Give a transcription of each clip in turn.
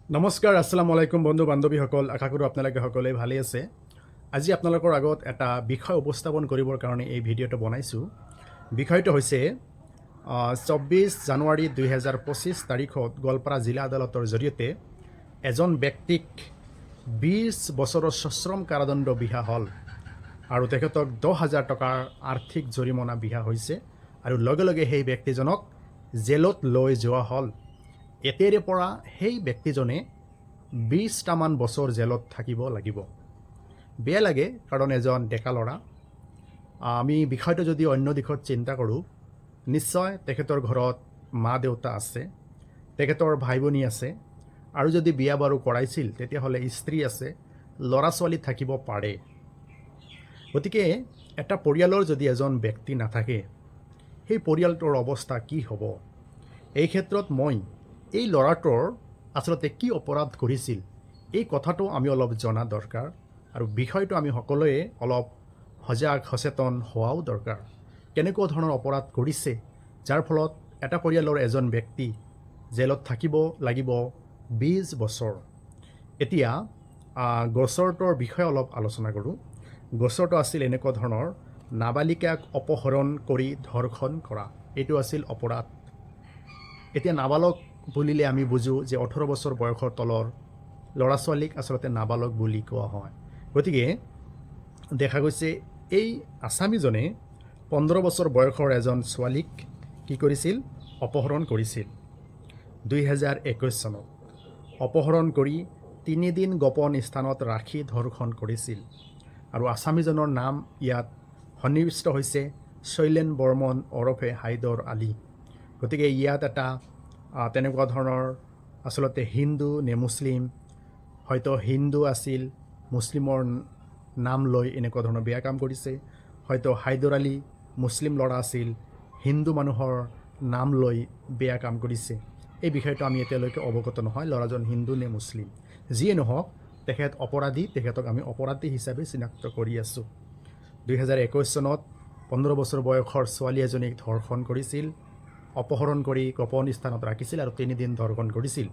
নমস্কাৰ, আসসালামু আলাইকুম বন্ধু বান্ধৱীসকল। আশা কৰোঁ আপোনালোকে সকলোৱে ভালে আছে। আজি আপোনালোকৰ আগত এটা বিষয় উপস্থাপন কৰিবৰ কাৰণে এই ভিডিঅ'টো বনাইছোঁ। বিষয়টো হৈছে 24 জানুৱাৰী 2025 তাৰিখত গোৱালপাৰা জিলা আদালতৰ জৰিয়তে এজন ব্যক্তিক 20 বছৰৰ সশ্ৰম কাৰাদণ্ড বিহা হ'ল আৰু তেখেতক 10,000 টকাৰ আৰ্থিক জৰিমনা বিহা হৈছে আৰু লগে লগে সেই ব্যক্তিজনক জেলত লৈ যোৱা হ'ল। এতিয়াৰে পৰা সেই ব্যক্তিজনে 20টামান বছৰ জেলত থাকিব লাগিব। বেয়া লাগে, কাৰণ এজন ডেকা ল'ৰা। আমি বিষয়টো যদি অন্য দিশত চিন্তা কৰোঁ, নিশ্চয় তেখেতৰ ঘৰত মা দেউতা আছে, তেখেতৰ ভাই ভনী আছে, আৰু যদি বিয়া বাৰু কৰাইছিল তেতিয়াহ'লে স্ত্ৰী আছে, ল'ৰা ছোৱালী থাকিব পাৰে। গতিকে এটা পৰিয়ালৰ যদি এজন ব্যক্তি নাথাকে, সেই পৰিয়ালটোৰ অৱস্থা কি হ'ব? এই ক্ষেত্ৰত মই এই ল'ৰাটোৰ আচলতে কি অপৰাধ কৰিছিল, এই কথাটো আমি অলপ জনা দৰকাৰ, আৰু বিষয়টো আমি সকলোৱে অলপ সজাগ সচেতন হোৱাও দৰকাৰ। কেনেকুৱা ধৰণৰ অপৰাধ কৰিছে যাৰ ফলত এটা পৰিয়ালৰ এজন ব্যক্তি জেলত থাকিব লাগিব 20 বছৰ। এতিয়া গোচৰটোৰ বিষয়ে অলপ আলোচনা কৰোঁ। গোচৰটো আছিল এনেকুৱা ধৰণৰ: নাবালিকাক অপহৰণ কৰি ধৰ্ষণ কৰা, এইটো আছিল অপৰাধ। এতিয়া নাবালক বুলিলে আমি বুজোঁ যে 18 বছৰ বয়সৰ তলৰ ল'ৰা ছোৱালীক আচলতে নাবালক বুলি কোৱা হয়। গতিকে দেখা গৈছে এই আসামীজনে 15 বছৰ বয়সৰ এজন ছোৱালীক কি কৰিছিল? অপহৰণ কৰিছিল 2021 চনত। অপহৰণ কৰি 3 দিন গোপন স্থানত ৰাখি ধৰ্ষণ কৰিছিল। আৰু আসামীজনৰ নাম ইয়াত সন্নিৱিষ্ট হৈছে শৈলেন বৰ্মন ওৰফে হাইদৰ আলী। গতিকে ইয়াত এটা তেনেকুৱা ধৰণৰ আচলতে হিন্দু নে মুছলিম, হয়তো হিন্দু আছিল, মুছলিমৰ নাম লৈ এনেকুৱা ধৰণৰ বেয়া কাম কৰিছে। হয়তো হাইদৰ আলী মুছলিম ল'ৰা আছিল, হিন্দু মানুহৰ নাম লৈ বেয়া কাম কৰিছে। এই বিষয়টো আমি এতিয়ালৈকে অৱগত নহয়, ল'ৰাজন হিন্দু নে মুছলিম। যিয়ে নহওক, তেখেত অপৰাধী, তেখেতক আমি অপৰাধী হিচাপে চিনাক্ত কৰি আছোঁ। 2021 চনত 15 বছৰ বয়সৰ ছোৱালী এজনীক ধৰ্ষণ কৰিছিল, অপহৰণ কৰি গোপন স্থানত ৰাখিছিল আৰু 3 দিন ধৰ্ষণ কৰিছিল।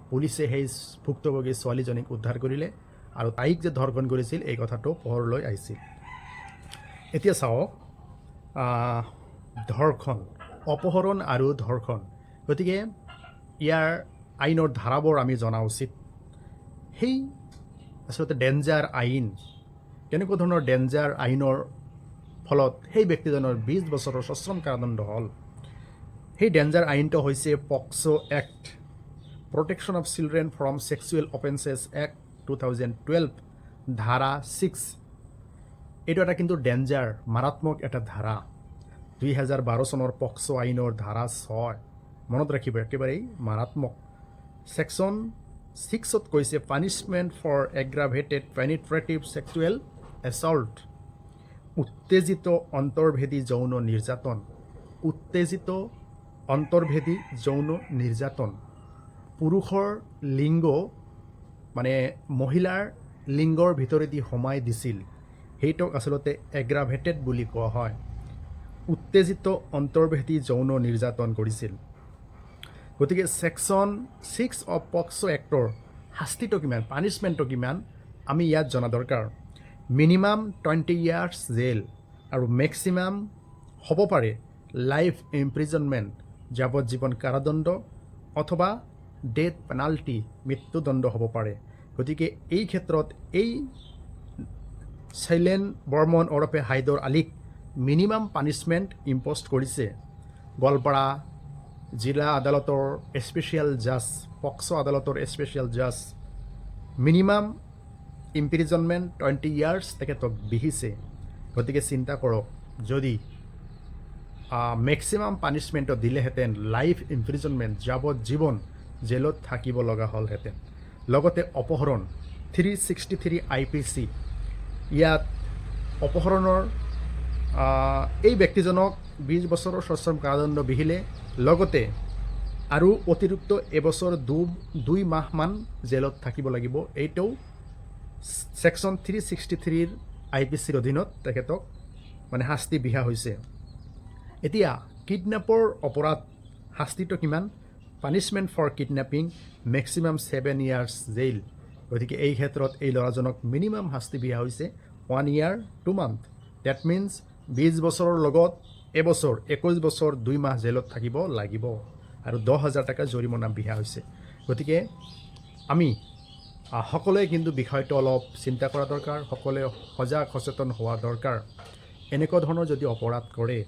পুলিচে সেই ভুক্তভোগী ছোৱালীজনীক উদ্ধাৰ কৰিলে আৰু তাইক যে ধৰ্ষণ কৰিছিল এই কথাটো পোহৰলৈ আহিছিল। এতিয়া চাওক, ধৰ্ষণ, অপহৰণ আৰু ধৰ্ষণ, গতিকে ইয়াৰ আইনৰ ধাৰাবোৰ আমি জনা উচিত। সেই আচলতে ডেঞ্জাৰ আইন, কেনেকুৱা ধৰণৰ ডেঞ্জাৰ আইনৰ ফলত সেই ব্যক্তিজনৰ 20 বছৰৰ সশ্ৰম কাৰাদণ্ড হ'ল। সেই ডেঞ্জাৰ আইনটো হৈছে POCSO act, protection of children from sexual offences act 2012, ধাৰা 6। এইটো এটা কিন্তু ডেঞ্জাৰ, মাৰাত্মক এটা ধাৰা। 2012 চনৰ পক্সো আইনৰ ধাৰা 6, মনত ৰাখিব, একেবাৰেই মাৰাত্মক। ছেকশ্যন 6ত কৈছে পানিছমেণ্ট ফৰ এগ্ৰাভেটেড পেনিট্ৰেটিভ ছেক্সুৱেল এছল্ট, উত্তেজিত অন্তৰ্ভেদী যৌন নিৰ্যাতন। উত্তেজিত অন্তৰ্ভেদী যৌন নিৰ্যাতন, পুৰুষৰ লিংগ মানে মহিলাৰ লিংগৰ ভিতৰেদি সোমাই দিছিল, সেইটোক আচলতে এগ্ৰাভেটেড বুলি কোৱা হয়। উত্তেজিত অন্তৰ্ভেদী যৌন নিৰ্যাতন কৰিছিল। গতিকে ছেকশ্যন 6 অফ পক্সো এক্টৰ শাস্তিটো কিমান, পানিছমেণ্টটো কিমান, আমি ইয়াত জনা দৰকাৰ। মিনিমাম 20 ইয়াৰ্ছ জেল আৰু মেক্সিমাম হ'ব পাৰে লাইফ ইমপ্ৰিজনমেণ্ট, যাৱজ্জীৱন কাৰাদণ্ড অথবা ডেথ পেনাল্টি, মৃত্যুদণ্ড হ'ব পাৰে। গতিকে এই ক্ষেত্ৰত এই শৈলেন বৰ্মন ওৰফে হাইদৰ আলীক মিনিমাম পানিছমেণ্ট ইম্প'জ কৰিছে গোৱালপাৰা জিলা আদালতৰ স্পেচিয়েল জাজ, পক্সো আদালতৰ স্পেচিয়েল জাজ। মিনিমাম ইমপ্ৰিজনমেণ্ট 20 ইয়াৰ্ছ তেখেতক বিহিছে। গতিকে চিন্তা কৰক, যদি মেক্সিমাম পানিছমেণ্টত দিলেহেঁতেন লাইফ ইমপ্ৰিজনমেণ্ট, যাৱজ্জীৱন জেলত থাকিব লগা হ'লহেঁতেন। লগতে অপহৰণ 363 IPC, ইয়াত অপহৰণৰ এই ব্যক্তিজনক 20 বছৰৰ সশ্ৰম কাৰাদণ্ড বিহিলে, লগতে আৰু অতিৰিক্ত এবছৰ 2 মাহমান জেলত থাকিব লাগিব। এইটো ছেকশ্যন 363 IPCৰ অধীনত তেখেতক মানে শাস্তি বিহা হৈছে। এতিয়া কিডনেপৰ অপৰাধ শাস্তিটো কিমান? Punishment for kidnapping maximum 7 years jail. গতিকে এই ক্ষেত্ৰত এই ল'ৰাজনক মিনিমাম শাস্তি দিয়া হৈছে 1 year 2 months। ডেট মিনছ 20 বছৰৰ লগত এবছৰ 21 বছৰ 2 মাহ জেলত থাকিব লাগিব আৰু 10,000 টকা জৰিমনা বিহা হৈছে। গতিকে আমি সকলোৱে কিন্তু বিষয়টো অলপ চিন্তা কৰা দৰকাৰ, সকলোৱে সজাগ সচেতন হোৱা দৰকাৰ। এনেকুৱা ধৰণৰ যদি অপৰাধ কৰে,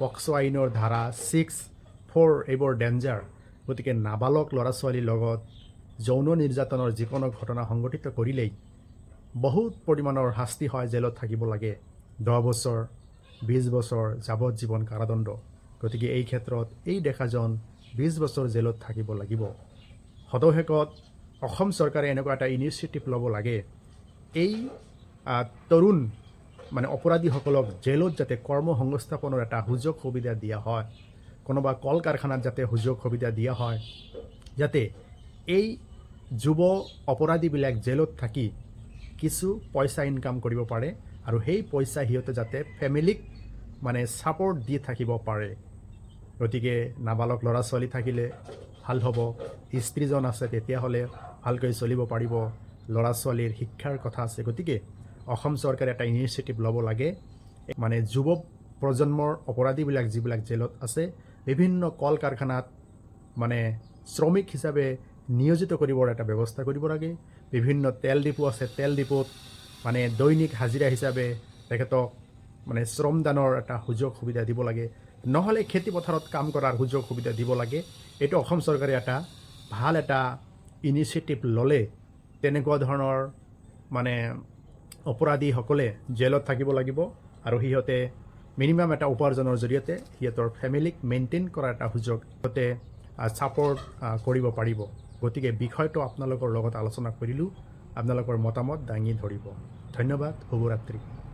পক্সো আইনৰ ধাৰা 6(4) এইবোৰ ডেঞ্জাৰ। গতিকে নাবালক ল'ৰা ছোৱালীৰ লগত যৌন নিৰ্যাতনৰ যিকোনো ঘটনা সংঘটিত কৰিলেই বহুত পৰিমাণৰ শাস্তি হয়, জেলত থাকিব লাগে 10 বছৰ 20 বছৰ যাৱজ্জীৱন কাৰাদণ্ড। গতিকে এই ক্ষেত্ৰত এই ডেকাজন 20 বছৰ জেলত থাকিব লাগিব। সদশেষত অসম চৰকাৰে এনেকুৱা এটা ইনিচিয়েটিভ ল'ব লাগে, এই তৰুণ অপৰাধীসকলক জেলত যাতে কৰ্ম সংস্থাপনৰ এটা সুযোগ সুবিধা দিয়া হয়, কোনোবা কল কাৰখানাত যাতে সুযোগ সুবিধা দিয়া হয়, যাতে এই যুৱ অপৰাধীবিলাক জেলত থাকি কিছু পইচা ইনকাম কৰিব পাৰে আৰু সেই পইচা সিহঁতে যাতে ফেমিলিক ছাপৰ্ট দি থাকিব পাৰে। গতিকে নাবালক ল'ৰা ছোৱালী থাকিলে ভাল হ'ব, স্ত্ৰীজন আছে তেতিয়াহ'লে ভালকৈ চলিব পাৰিব, ল'ৰা ছোৱালীৰ শিক্ষাৰ কথা আছে। গতিকে অসম চৰকাৰে এটা ইনিচিয়েটিভ ল'ব লাগে, যুৱ প্ৰজন্মৰ অপৰাধীবিলাক যিবিলাক জেলত আছে বিভিন্ন কল কাৰখানাত শ্ৰমিক হিচাপে নিয়োজিত কৰিবৰ এটা ব্যৱস্থা কৰিব লাগে। বিভিন্ন তেল ডিপু আছে, তেল ডিপুত দৈনিক হাজিৰা হিচাপে তেখেতক শ্ৰমদানৰ এটা সুযোগ সুবিধা দিব লাগে, নহ'লে খেতি পথাৰত কাম কৰাৰ সুযোগ সুবিধা দিব লাগে। এইটো অসম চৰকাৰে এটা ভাল এটা ইনিচিয়েটিভ ল'লে তেনেকুৱা ধৰণৰ অপৰাধীসকলে জেলত থাকিব লাগিব আৰু সিহঁতে মিনিমাম এটা উপাৰ্জনৰ জৰিয়তে সিহঁতৰ ফেমিলিক মেইনটেইন কৰাৰ এটা সুযোগ সিহঁতে ছাপৰ্ট কৰিব পাৰিব। গতিকে বিষয়টো আপোনালোকৰ লগত আলোচনা কৰিলোঁ, আপোনালোকৰ মতামত দাঙি ধৰিব। ধন্যবাদ, শুভৰাত্ৰি।